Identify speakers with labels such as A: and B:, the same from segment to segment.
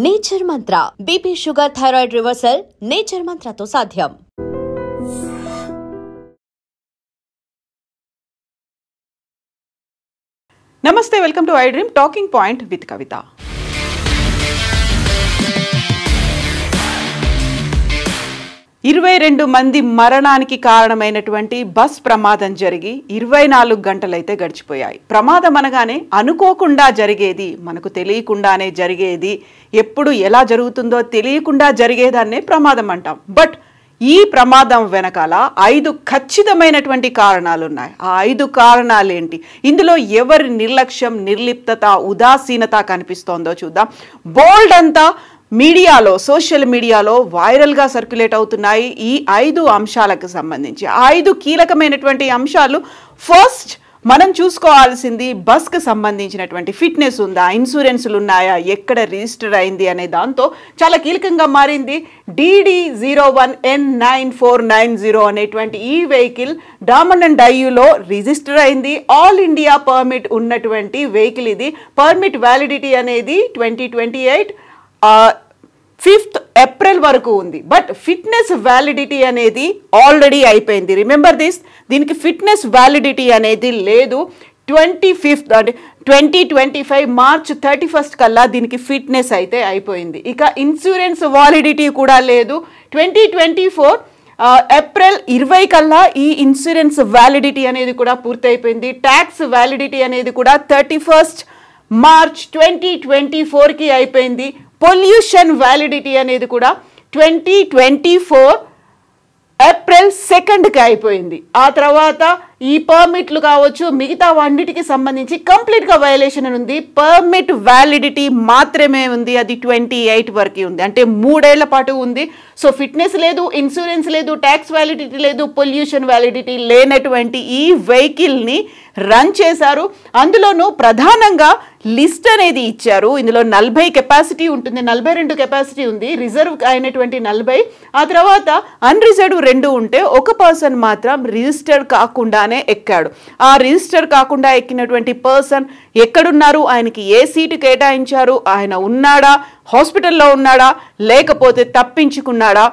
A: Nature Mantra BP sugar thyroid reversal nature మంత్రతో సాధ్యం.
B: నమస్తే, welcome to I dream talking point with Kavitha. ఇరవై 22 మంది మరణానికి కారణమైనటువంటి బస్ ప్రమాదం జరిగి 24 గంటలైతే గడిచిపోయాయి. ప్రమాదం అనగానే అనుకోకుండా జరిగేది, మనకు తెలియకుండానే జరిగేది, ఎప్పుడు ఎలా జరుగుతుందో తెలియకుండా జరిగేదాన్నే ప్రమాదం అంటాం. బట్ ఈ ప్రమాదం వెనకాల 5 ఖచ్చితమైనటువంటి కారణాలు ఉన్నాయి. ఆ 5 కారణాలు ఏంటి, ఇందులో ఎవరి నిర్లక్ష్యం, నిర్లిప్తత, ఉదాసీనత కనిపిస్తోందో చూద్దాం. బోల్డ్ అంతా మీడియాలో, సోషల్ మీడియాలో వైరల్గా సర్క్యులేట్ అవుతున్నాయి ఈ 5 అంశాలకు సంబంధించి. 5 కీలకమైనటువంటి అంశాలు. ఫస్ట్ మనం చూసుకోవాల్సింది బస్కి సంబంధించినటువంటి ఫిట్నెస్ ఉందా, ఇన్సూరెన్స్లు ఉన్నాయా, ఎక్కడ రిజిస్టర్ అయింది అనే దాంతో చాలా కీలకంగా మారింది. DD01N9490 అనేటువంటి ఈ వెహికల్ డామన్ అండ్ డయ్యూలో రిజిస్టర్ అయింది. ఆల్ ఇండియా పర్మిట్ ఉన్నటువంటి వెహికల్ ఇది. పర్మిట్ వ్యాలిడిటీ అనేది 2028 5th ఏప్రిల్ వరకు ఉంది. బట్ ఫిట్నెస్ వ్యాలిడిటీ అనేది ఆల్రెడీ అయిపోయింది. రిమెంబర్ దిస్, దీనికి ఫిట్నెస్ వ్యాలిడిటీ అనేది లేదు. 25th అంటే 2025 మార్చ్ 31 కల్లా దీనికి ఫిట్నెస్ అయితే అయిపోయింది. ఇక ఇన్సూరెన్స్ వ్యాలిడిటీ కూడా లేదు. 2024 ఏప్రిల్ 20 కల్లా ఈ ఇన్సూరెన్స్ వ్యాలిడిటీ అనేది కూడా పూర్తయిపోయింది. ట్యాక్స్ వ్యాలిడిటీ అనేది కూడా 31 మార్చ్ 2024కి అయిపోయింది. పొల్యూషన్ వ్యాలిడిటీ అనేది కూడా 2024 ఏప్రిల్ 2కి అయిపోయింది. ఆ తర్వాత ఈ పర్మిట్లు కావచ్చు, మిగతా అన్నిటికి సంబంధించి కంప్లీట్గా వయలేషన్ ఉంది. పర్మిట్ వ్యాలిడిటీ మాత్రమే ఉంది, అది 28 వరకు ఉంది, అంటే 3 ఏళ్ల పాటు ఉంది. సో ఫిట్నెస్ లేదు, ఇన్సూరెన్స్ లేదు, ట్యాక్స్ వ్యాలిడిటీ లేదు, పొల్యూషన్ వ్యాలిడిటీ లేనటువంటి ఈ వెహికల్ని రన్ చేశారు. అందులోనూ ప్రధానంగా లిస్ట్ అనేది ఇచ్చారు. ఇందులో 40 కెపాసిటీ ఉంటుంది, 42 కెపాసిటీ ఉంది, రిజర్వ్ అయినటువంటి 40, ఆ తర్వాత అన్రిజర్వ్ 2 ఉంటే ఒక పర్సన్ మాత్రం రిజిస్టర్ కాకుండానే ఎక్కాడు. ఆ రిజిస్టర్ కాకుండా ఎక్కినటువంటి పర్సన్ ఎక్కడున్నారు, ఆయనకి ఏ సీటు కేటాయించారు, ఆయన ఉన్నాడా, హాస్పిటల్లో ఉన్నాడా, లేకపోతే తప్పించుకున్నాడా,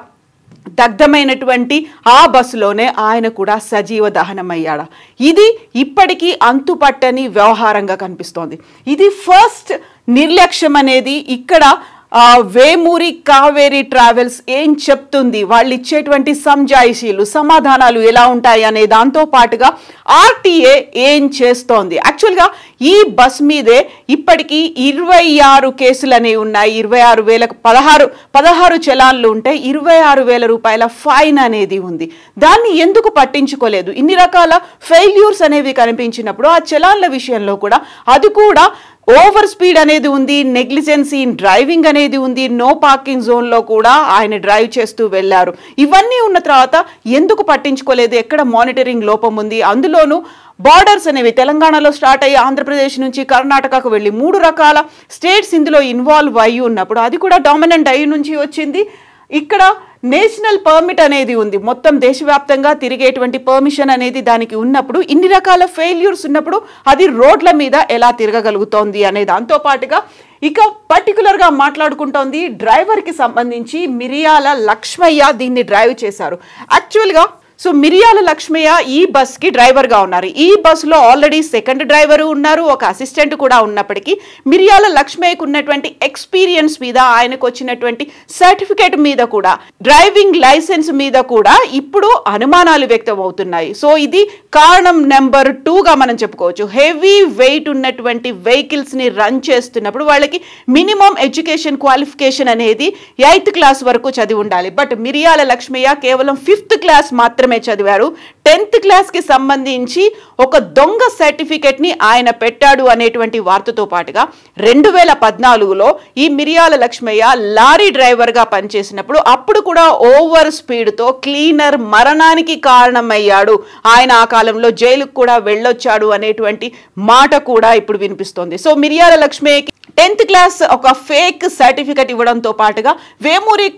B: దగ్ధమైనటువంటి ఆ బస్సులోనే ఆయన కూడా సజీవ దహనమయ్యాడా, ఇది ఇప్పటికీ అంతుపట్టని వ్యవహారంగా కనిపిస్తోంది. ఇది ఫస్ట్ నిర్లక్ష్యం అనేది ఇక్కడ వేమూరి కావేరీ ట్రావెల్స్ ఏం చెప్తుంది, వాళ్ళు ఇచ్చేటువంటి సంజాయిషీలు, సమాధానాలు ఎలా ఉంటాయి అనే దాంతో పాటుగా ఆర్టీఏ ఏం చేస్తోంది. యాక్చువల్గా ఈ బస్ మీదే ఇప్పటికీ 26 కేసులు అనేవి ఉన్నాయి. 16 చలాన్లు ఉంటే 26,000 రూపాయల ఫైన్ అనేది ఉంది. దాన్ని ఎందుకు పట్టించుకోలేదు? ఇన్ని రకాల ఫెయిల్యూర్స్ అనేవి కనిపించినప్పుడు ఆ చలాన్ల విషయంలో కూడా అది కూడా ఓవర్ స్పీడ్ అనేది ఉంది, నెగ్లిజెన్సీ ఇన్ డ్రైవింగ్ అనేది ఉంది, నో పార్కింగ్ జోన్లో కూడా ఆయన డ్రైవ్ చేస్తూ వెళ్ళారు. ఇవన్నీ ఉన్న తర్వాత ఎందుకు పట్టించుకోలేదు? ఎక్కడ మానిటరింగ్ లోపం ఉంది? అందులోనూ బార్డర్స్ అనేవి తెలంగాణలో స్టార్ట్ అయ్యి ఆంధ్రప్రదేశ్ నుంచి కర్ణాటకకు వెళ్ళి 3 రకాల స్టేట్స్ ఇందులో ఇన్వాల్వ్ అయ్యి ఉన్నప్పుడు అది కూడా డామినెంట్ అయ్యి నుంచి వచ్చింది. ఇక్కడ నేషనల్ పర్మిట్ అనేది ఉంది, మొత్తం దేశవ్యాప్తంగా తిరిగేటువంటి పర్మిషన్ అనేది దానికి ఉన్నప్పుడు ఇన్ని రకాల ఫెయిల్యూర్స్ ఉన్నప్పుడు అది రోడ్ల మీద ఎలా తిరగగలుగుతోంది అనే దాంతో పాటుగా ఇక పర్టికులర్గా మాట్లాడుకుంటోంది డ్రైవర్కి సంబంధించి. మిరియాల లక్ష్మయ్య దీన్ని డ్రైవ్ చేశారు. యాక్చువల్గా సో మిరియాల లక్ష్మయ్య ఈ బస్కి డ్రైవర్గా ఉన్నారు. ఈ బస్సులో ఆల్రెడీ సెకండ్ డ్రైవరు ఉన్నారు, ఒక అసిస్టెంట్ కూడా ఉన్నప్పటికీ మిరియాల లక్ష్మయ్యకు ఉన్నటువంటి ఎక్స్పీరియన్స్ మీద, ఆయనకు వచ్చినటువంటి సర్టిఫికేట్ మీద కూడా, డ్రైవింగ్ లైసెన్స్ మీద కూడా ఇప్పుడు అనుమానాలు వ్యక్తం అవుతున్నాయి. సో ఇది కారణం నెంబర్ 2గా మనం చెప్పుకోవచ్చు. హెవీ వెయిట్ ఉన్నటువంటి వెహికల్స్ని రన్ చేస్తున్నప్పుడు వాళ్ళకి మినిమం ఎడ్యుకేషన్ క్వాలిఫికేషన్ అనేది 8th క్లాస్ వరకు చదివి ఉండాలి. బట్ మిరియాల లక్ష్మయ్య కేవలం 5th క్లాస్ మాత్రమే చదివారు. 10th క్లాస్కి సంబంధించి ఒక దొంగ సర్టిఫికెట్ని ఆయన పెట్టాడు అనేటువంటి వార్తతో పాటుగా 2014లో ఈ మిరియాల లక్ష్మయ్య లారీ డ్రైవర్గా పనిచేసినప్పుడు అప్పుడు కూడా ఓవర్ స్పీడ్తో క్లీనర్ మరణానికి కారణమయ్యాడు. ఆయన ఆ కాలంలో జైలుకు కూడా వెళ్ళొచ్చాడు అనేటువంటి మాట కూడా ఇప్పుడు వినిపిస్తోంది. సో మిరియాల లక్ష్మయ్యకి 10th క్లాస్ ఒక ఫేక్ సర్టిఫికెట్ ఇవ్వడంతో పాటుగా వేమూరి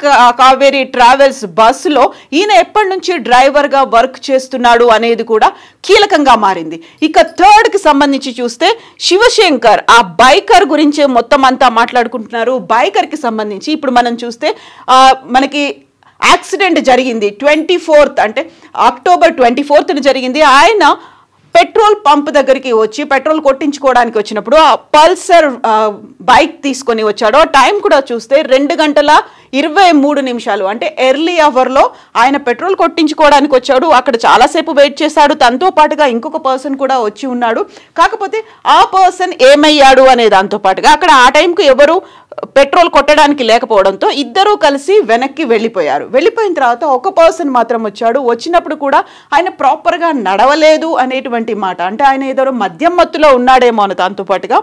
B: కావేరీ ట్రావెల్స్ బస్సులో ఈయన ఎప్పటి నుంచి డ్రైవర్ డ్రైవర్గా వర్క్ చేస్తున్నాడు అనేది కూడా కీలకంగా మారింది. ఇక థర్డ్కి సంబంధించి చూస్తే శివశంకర్, ఆ బైకర్ గురించే మొత్తం అంతా మాట్లాడుకుంటున్నారు. బైకర్కి సంబంధించి ఇప్పుడు మనం చూస్తే మనకి యాక్సిడెంట్ జరిగింది 24th, అంటే అక్టోబర్ 24th జరిగింది. ఆయన పెట్రోల్ పంప్ దగ్గరికి వచ్చి పెట్రోల్ కొట్టించుకోవడానికి వచ్చినప్పుడు ఆ పల్సర్ బైక్ తీసుకొని వచ్చాడు. టైం కూడా చూస్తే 2:23, అంటే ఎర్లీ అవర్లో ఆయన పెట్రోల్ కొట్టించుకోవడానికి వచ్చాడు. అక్కడ చాలాసేపు వెయిట్ చేశాడు. తనతో పాటుగా ఇంకొక పర్సన్ కూడా వచ్చి ఉన్నాడు. కాకపోతే ఆ పర్సన్ ఏమయ్యాడు అనే దాంతో పాటుగా అక్కడ ఆ టైంకు ఎవరు పెట్రోల్ కొట్టడానికి లేకపోవడంతో ఇద్దరూ కలిసి వెనక్కి వెళ్ళిపోయారు. వెళ్ళిపోయిన తర్వాత ఒక పర్సన్ మాత్రం వచ్చాడు. వచ్చినప్పుడు కూడా ఆయన ప్రాపర్గా నడవలేదు అనేటువంటి మాట, అంటే ఆయన ఏదో మద్యం మత్తులో ఉన్నాడేమో అని. దాంతో పాటుగా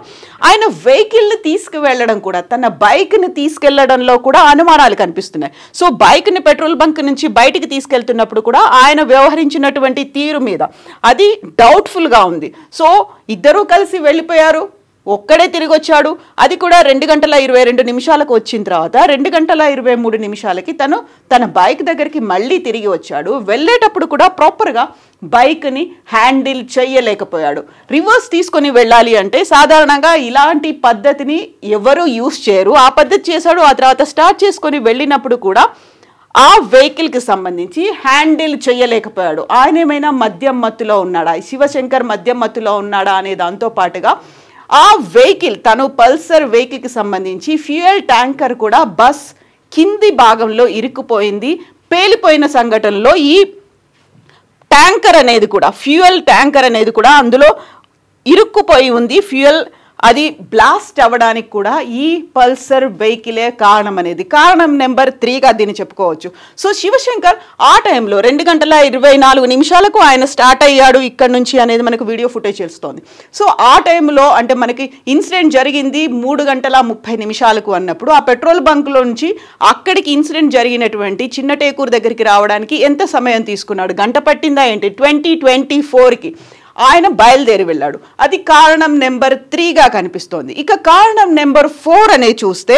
B: ఆయన వెహికల్ని తీసుకువెళ్ళడం కూడా, తన బైక్ని తీసుకెళ్లడంలో కూడా అనుమానాలు కనిపిస్తున్నాయి. సో బైక్ని పెట్రోల్ బంక్ నుంచి బయటికి తీసుకెళ్తున్నప్పుడు కూడా ఆయన వ్యవహరించినటువంటి తీరు మీద అది డౌట్ఫుల్గా ఉంది. సో ఇద్దరూ కలిసి వెళ్ళిపోయారు, ఒక్కడే తిరిగి వచ్చాడు. అది కూడా 2:22 వచ్చిన తర్వాత 2:23 తను తన బైక్ దగ్గరికి మళ్ళీ తిరిగి వచ్చాడు. వెళ్ళేటప్పుడు కూడా ప్రాపర్గా బైక్ని హ్యాండిల్ చేయలేకపోయాడు. రివర్స్ తీసుకొని వెళ్ళాలి అంటే సాధారణంగా ఇలాంటి పద్ధతిని ఎవరు యూస్ చేయరు. ఆ పద్ధతి చేశాడు. ఆ తర్వాత స్టార్ట్ చేసుకొని వెళ్ళినప్పుడు కూడా ఆ వెహికల్కి సంబంధించి హ్యాండిల్ చేయలేకపోయాడు. ఆయన ఏమైనా మద్యం మత్తులో ఉన్నాడా, శివశంకర్ మద్యం మత్తులో ఉన్నాడా అనే దాంతో పాటుగా ఆ వెహికల్, తను పల్సర్ వెహికల్కి సంబంధించి ఫ్యూయల్ ట్యాంకర్ కూడా బస్ కింది భాగంలో ఇరుక్కుపోయింది. పేలిపోయిన సంఘటనలో ఈ ట్యాంకర్ అనేది కూడా, ఫ్యూయల్ ట్యాంకర్ అనేది కూడా అందులో ఇరుక్కుపోయి ఉంది. ఫ్యూయల్ అది బ్లాస్ట్ అవ్వడానికి కూడా ఈ పల్సర్ వెహికలే కారణం అనేది కారణం నెంబర్ 3గా దీన్ని చెప్పుకోవచ్చు. సో శివశంకర్ ఆ టైంలో 2:24 ఆయన స్టార్ట్ అయ్యాడు ఇక్కడ నుంచి అనేది మనకు వీడియో ఫుటేజ్ తెలుస్తోంది. సో ఆ టైంలో అంటే మనకి ఇన్సిడెంట్ జరిగింది 3:30 అన్నప్పుడు ఆ పెట్రోల్ బంక్లో నుంచి అక్కడికి ఇన్సిడెంట్ జరిగినటువంటి చిన్న టేకూరు దగ్గరికి రావడానికి ఎంత సమయం తీసుకున్నాడు? గంట పట్టిందా ఏంటి? 2024కి ఆయన బయలుదేరి వెళ్ళాడు. అది కారణం నెంబర్ 3గా కనిపిస్తోంది. ఇక కారణం నెంబర్ 4 అనేది చూస్తే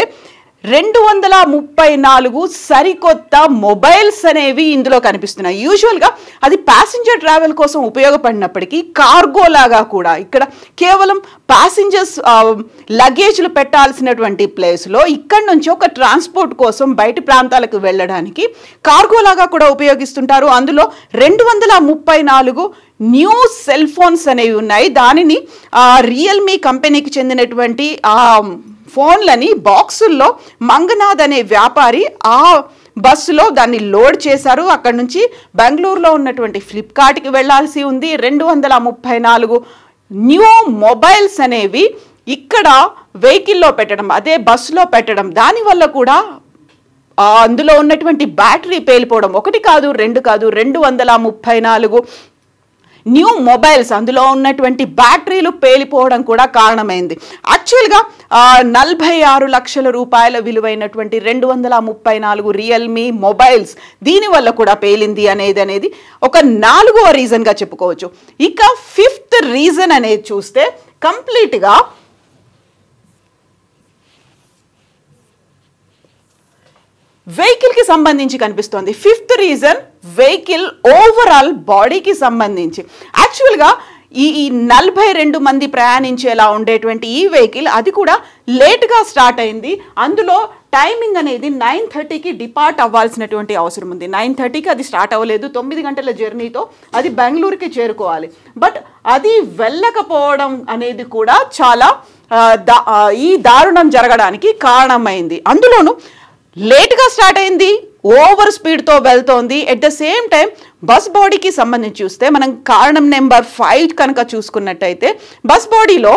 B: 234 సరికొత్త మొబైల్స్ అనేవి ఇందులో కనిపిస్తున్నాయి. యూజువల్గా అది ప్యాసింజర్ ట్రావెల్ కోసం ఉపయోగపడినప్పటికీ కార్గో లాగా కూడా ఇక్కడ కేవలం ప్యాసింజర్స్ లగేజ్లు పెట్టాల్సినటువంటి ప్లేస్లో ఇక్కడ నుంచి ఒక ట్రాన్స్పోర్ట్ కోసం బయటి ప్రాంతాలకు వెళ్ళడానికి కార్గో లాగా కూడా ఉపయోగిస్తుంటారు. అందులో 234 న్యూ సెల్ ఫోన్స్ అనేవి ఉన్నాయి. దానిని రియల్మీ కంపెనీకి చెందినటువంటి ఫోన్లని బాక్సుల్లో మంగనాథ్ అనే వ్యాపారి ఆ బస్సులో దాన్ని లోడ్ చేశారు. అక్కడ నుంచి బెంగళూరులో ఉన్నటువంటి ఫ్లిప్కార్ట్కి వెళ్లాల్సి ఉంది. 234 న్యూ మొబైల్స్ అనేవి ఇక్కడ వెహికల్లో పెట్టడం, అదే బస్సులో పెట్టడం, దానివల్ల కూడా అందులో ఉన్నటువంటి బ్యాటరీ పేలిపోవడం, 1 కాదు 2 కాదు 234 న్యూ మొబైల్స్, అందులో ఉన్నటువంటి బ్యాటరీలు పేలిపోవడం కూడా కారణమైంది. యాక్చువల్గా 46 లక్షల రూపాయల విలువైనటువంటి 234 రియల్మీ మొబైల్స్ దీనివల్ల కూడా పేలింది అనేది ఒక 4వ రీజన్గా చెప్పుకోవచ్చు. ఇక 5th రీజన్ అనేది చూస్తే కంప్లీట్గా వెహికల్కి సంబంధించి కనిపిస్తోంది. 5th రీజన్ వెహికల్ ఓవరాల్ బాడీకి సంబంధించి. యాక్చువల్గా ఈ 42 మంది ప్రయాణించేలా ఉండేటువంటి ఈ వెహికల్ అది కూడా లేట్గా స్టార్ట్ అయింది. అందులో టైమింగ్ అనేది 9:30కి డిపార్ట్ అవ్వాల్సినటువంటి అవసరం ఉంది. 9:30కి అది స్టార్ట్ అవ్వలేదు. 9 గంటల జర్నీతో అది బెంగళూరుకి చేరుకోవాలి. బట్ అది వెళ్ళకపోవడం అనేది కూడా చాలా ఈ దారుణం జరగడానికి కారణమైంది. అందులోనూ లేట్గా స్టార్ట్ అయింది, ఓవర్ స్పీడ్తో వెళ్తోంది. At the same time bus బాడీకి సంబంధించి చూస్తే మనం కారణం నెంబర్ 5 కనుక చూసుకున్నట్టయితే బస్ బాడీలో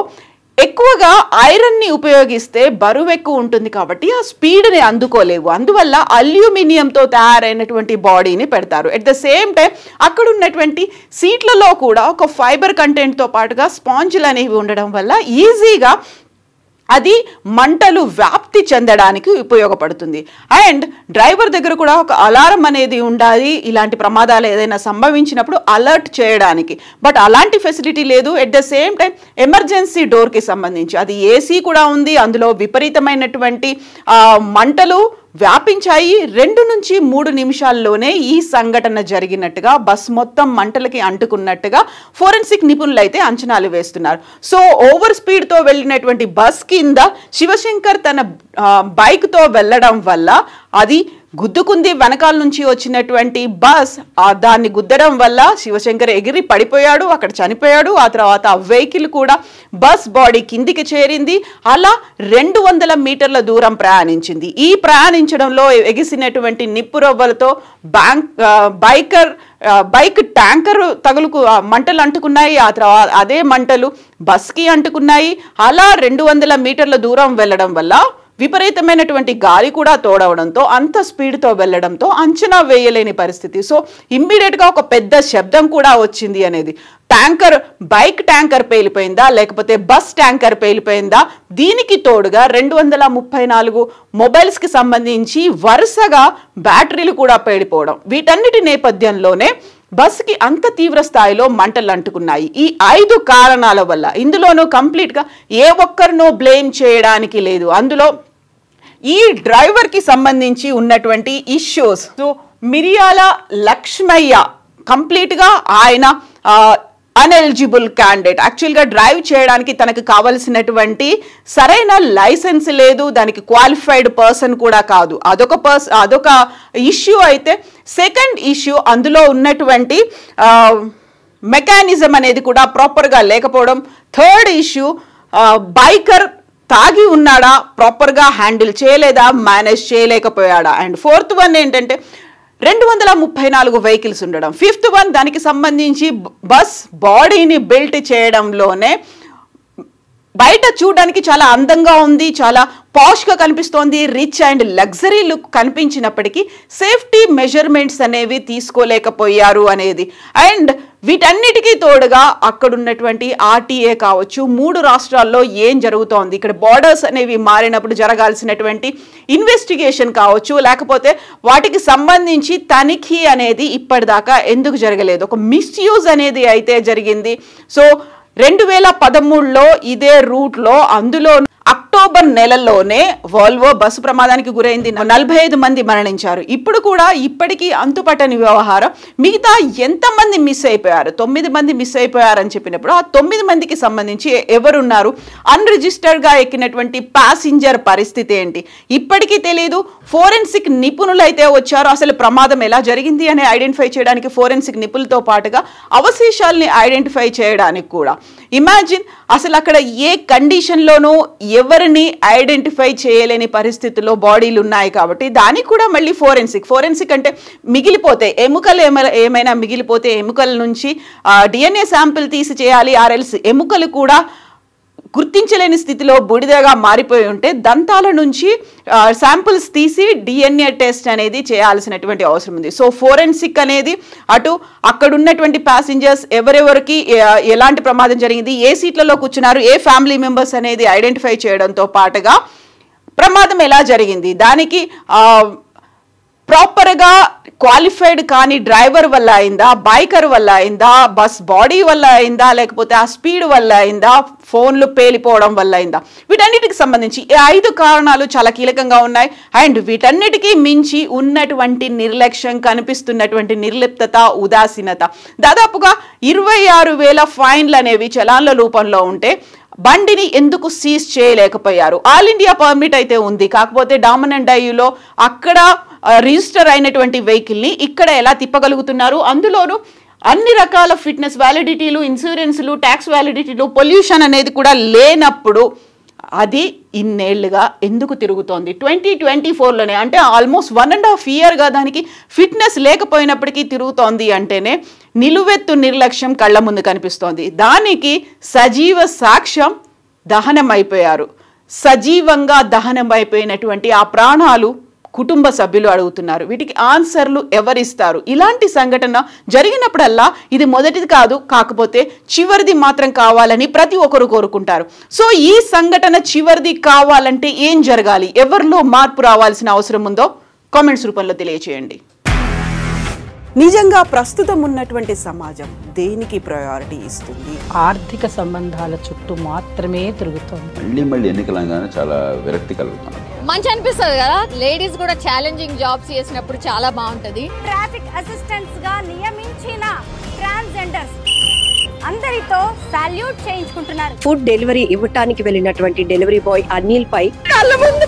B: ఎక్కువగా ఐరన్ని ఉపయోగిస్తే బరువు ఎక్కువ ఉంటుంది కాబట్టి ఆ స్పీడ్ని అందుకోలేవు. అందువల్ల అల్యూమినియంతో తయారైనటువంటి బాడీని పెడతారు. ఎట్ ద సేమ్ టైం అక్కడ ఉన్నటువంటి సీట్లలో కూడా ఒక ఫైబర్ కంటెంట్తో పాటుగా స్పాంజ్లు అనేవి ఉండడం వల్ల ఈజీగా అది మంటలు వ్యాప్తి చెందడానికి ఉపయోగపడుతుంది. అండ్ డ్రైవర్ దగ్గర కూడా ఒక అలారం అనేది ఉండాలి, ఇలాంటి ప్రమాదాలు ఏదైనా సంభవించినప్పుడు అలర్ట్ చేయడానికి. బట్ అలాంటి ఫెసిలిటీ లేదు. At the same time emergency డోర్కి సంబంధించి అది ఏసీ కూడా ఉంది. అందులో విపరీతమైనటువంటి మంటలు వ్యాపించాయి. 2 నుంచి 3 నిమిషాల్లోనే ఈ సంఘటన జరిగినట్టుగా, బస్ మొత్తం మంటలకి అంటుకున్నట్టుగా ఫోరెన్సిక్ నిపుణులు అయితే అంచనాలు వేస్తున్నారు. సో ఓవర్ స్పీడ్తో వెళ్ళినటువంటి బస్ కింద శివశంకర్ తన బైక్తో వెళ్ళడం వల్ల అది గుద్దుకుంది. వెనకాల నుంచి వచ్చినటువంటి బస్ దాన్ని గుద్దడం వల్ల శివశంకర్ ఎగిరి పడిపోయాడు, అక్కడ చనిపోయాడు. ఆ తర్వాత ఆ వెహికల్ కూడా బస్ బాడీ కిందికి చేరింది. అలా 200 మీటర్ల దూరం ప్రయాణించింది. ఈ ప్రయాణించడంలో ఎగిసినటువంటి నిప్పురవ్వలతో బైక్ ట్యాంకర్ మంటలు అంటుకున్నాయి. ఆ తర్వాత అదే మంటలు బస్కి అంటుకున్నాయి. అలా 200 మీటర్ల దూరం వెళ్ళడం వల్ల విపరీతమైనటువంటి గాలి కూడా తోడవడంతో, అంత స్పీడ్తో వెళ్ళడంతో అంచనా వేయలేని పరిస్థితి. సో ఇమ్మీడియట్గా ఒక పెద్ద శబ్దం కూడా వచ్చింది అనేది. బైక్ ట్యాంకర్ పేలిపోయిందా, లేకపోతే బస్ ట్యాంకర్ పేలిపోయిందా? దీనికి తోడుగా 234 మొబైల్స్కి సంబంధించి వరుసగా బ్యాటరీలు కూడా పేలిపోవడం, వీటన్నిటి నేపథ్యంలోనే బస్కి అంత తీవ్ర స్థాయిలో మంటలు అంటుకున్నాయి. ఈ 5 కారణాల వల్ల, ఇందులోనూ కంప్లీట్గా ఏ ఒక్కరినో బ్లేమ్ చేయడానికి లేదు. అందులో ఈ డ్రైవర్కి సంబంధించి ఉన్నటువంటి ఇష్యూస్. సో మిరియాల లక్ష్మయ్య కంప్లీట్గా ఆయన అన్ఎలిజిబుల్ క్యాండిడేట్. యాక్చువల్గా డ్రైవ్ చేయడానికి తనకు కావలసినటువంటి సరైన లైసెన్స్ లేదు, దానికి క్వాలిఫైడ్ పర్సన్ కూడా కాదు. అదొక ఇష్యూ. అయితే సెకండ్ ఇష్యూ, అందులో ఉన్నటువంటి మెకానిజం అనేది కూడా ప్రాపర్గా లేకపోవడం. థర్డ్ ఇష్యూ, బైకర్ తాగి ఉన్నాడా, ప్రాపర్గా హ్యాండిల్ చేయలేదా, మేనేజ్ చేయలేకపోయాడా. అండ్ ఫోర్త్ వన్ ఏంటంటే 234 వెహికల్స్ ఉండడం. ఫిఫ్త్ వన్, దానికి సంబంధించి బస్ బాడీని బిల్ట్ చేయడంలోనే బయట చూడడానికి చాలా అందంగా ఉంది, చాలా పాష్గా కనిపిస్తోంది, రిచ్ అండ్ లగ్జరీ లుక్ కనిపించినప్పటికీ సేఫ్టీ మెజర్మెంట్స్ అనేవి తీసుకోలేకపోయారు అనేది. అండ్ వీటన్నిటికీ తోడుగా అక్కడున్నటువంటి ఆర్టీఏ కావచ్చు, 3 రాష్ట్రాల్లో ఏం జరుగుతోంది, ఇక్కడ బార్డర్స్ అనేవి మారినప్పుడు జరగాల్సినటువంటి ఇన్వెస్టిగేషన్ కావచ్చు, లేకపోతే వాటికి సంబంధించి తనిఖీ అనేది ఇప్పటిదాకా ఎందుకు జరగలేదు, ఒక మిస్యూజ్ అనేది అయితే జరిగింది. సో 2013లో ఇదే రూట్లో, అందులో అక్టోబర్ నెలలోనే వాల్వో బస్సు ప్రమాదానికి గురైంది, 45 మంది మరణించారు. ఇప్పుడు కూడా ఇప్పటికీ అంతుపట్టని వ్యవహారం. మిగతా ఎంతమంది మిస్ అయిపోయారు, 9 మంది మిస్ అయిపోయారని చెప్పినప్పుడు ఆ 9 మందికి సంబంధించి ఎవరున్నారు, అన్రిజిస్టర్డ్గా ఎక్కినటువంటి ప్యాసింజర్ పరిస్థితి ఏంటి, ఇప్పటికీ తెలియదు. ఫోరెన్సిక్ నిపుణులు అయితే వచ్చారు, అసలు ప్రమాదం ఎలా జరిగింది అని ఐడెంటిఫై చేయడానికి, ఫోరెన్సిక్ నిపుణులతో పాటుగా అవశేషాలని ఐడెంటిఫై చేయడానికి కూడా. ఇమాజిన్, అసలు అక్కడ ఏ కండిషన్లోనూ ఎవరిని ఐడెంటిఫై చేయలేని పరిస్థితుల్లో బాడీలు ఉన్నాయి కాబట్టి దానికి కూడా మళ్ళీ ఫోరెన్సిక్ అంటే మిగిలిపోతే ఎముకలు ఏమైనా మిగిలిపోతే ఎముకల నుంచి DNA శాంపిల్ తీసి చేయాలి. ఆర్ఎల్స్ ఎముకలు కూడా గుర్తించలేని స్థితిలో బూడిదగా మారిపోయి ఉంటే దంతాల నుంచి శాంపిల్స్ తీసి DNA టెస్ట్ అనేది చేయాల్సినటువంటి అవసరం ఉంది. సో ఫోరెన్సిక్ అనేది అటు అక్కడ ఉన్నటువంటి ప్యాసింజర్స్ ఎవరెవరికి ఎలాంటి ప్రమాదం జరిగింది, ఏ సీట్లలో కూర్చున్నారు, ఏ ఫ్యామిలీ మెంబర్స్ అనేది ఐడెంటిఫై చేయడంతో పాటుగా ప్రమాదం ఎలా జరిగింది, దానికి ప్రాపర్గా క్వాలిఫైడ్ కానీ డ్రైవర్ వల్ల అయిందా, బైకర్ వల్ల అయిందా, బస్ బాడీ వల్ల అయిందా, లేకపోతే ఆ స్పీడ్ వల్ల అయిందా, ఫోన్లు పేలిపోవడం వల్ల అయిందా, వీటన్నిటికి సంబంధించి ఈ 5 కారణాలు చాలా కీలకంగా ఉన్నాయి. అండ్ వీటన్నిటికీ మించి ఉన్నటువంటి నిర్లక్ష్యం, కనిపిస్తున్నటువంటి నిర్లిప్తత, ఉదాసీనత. దాదాపుగా 26,000 ఫైన్లు అనేవి చలాన్ల రూపంలో ఉంటే బండిని ఎందుకు సీజ్ చేయలేకపోయారు? ఆల్ ఇండియా పర్మిట్ అయితే ఉంది, కాకపోతే డామన్ అండ్ డయ్యూలో అక్కడ రిజిస్టర్ అయినటువంటి వెహికల్ని ఇక్కడ ఎలా తిప్పగలుగుతున్నారు? అందులోనూ అన్ని రకాల ఫిట్నెస్ వ్యాలిడిటీలు, ఇన్సూరెన్స్లు, ట్యాక్స్ వ్యాలిడిటీలు, పొల్యూషన్ అనేది కూడా లేనప్పుడు అది ఇన్నేళ్లుగా ఎందుకు తిరుగుతోంది? 2024లోనే, అంటే ఆల్మోస్ట్ 1.5 ఇయర్గా దానికి ఫిట్నెస్ లేకపోయినప్పటికీ తిరుగుతోంది అంటేనే నిలువెత్తు నిర్లక్ష్యం కళ్ళ ముందు కనిపిస్తోంది. దానికి సజీవ సాక్ష్యం దహనం అయిపోయారు. సజీవంగా దహనం అయిపోయినటువంటి ఆ ప్రాణాలు కుటుంబ సభ్యులు అడుగుతున్నారు. వీటికి ఆన్సర్లు ఎవరిస్తారు? ఇలాంటి సంఘటన జరిగినప్పుడల్లా ఇది మొదటిది కాదు, కాకపోతే చివరిది మాత్రం కావాలని ప్రతి ఒక్కరు కోరుకుంటారు. సో ఈ సంఘటన చివరిది కావాలంటే ఏం జరగాలి, ఎవరిలో మార్పు రావాల్సిన అవసరం ఉందో కామెంట్స్ రూపంలో తెలియచేయండి. నిజంగా ప్రస్తుతం ఉన్నటువంటి సమాజం దేనికి ప్రయారిటీ ఇస్తుంది?
C: ఆర్థిక సంబంధాల చుట్టూ మాత్రమే తిరుగుతోంది.
D: మళ్ళీ ఎన్నికలంగానే చాలా విరక్తి కలుగుతున్నాం.
C: మంచి అనిపిస్తుంది కదా. లేడీస్ కూడా ఛాలెంజింగ్ జాబ్స్ చేసినప్పుడు చాలా బాగుంటది.
D: ట్రాఫిక్ అసిస్టెంట్స్ గా నియమించిన ట్రాన్స్జెండర్స్ అందరితో సాల్యూట్ చేయించుకుంటున్నారు.
E: ఫుడ్ డెలివరీ ఇవ్వటానికి వెళ్ళినటువంటి డెలివరీ బాయ్ అనిల్ పై కళ్ళ ముందు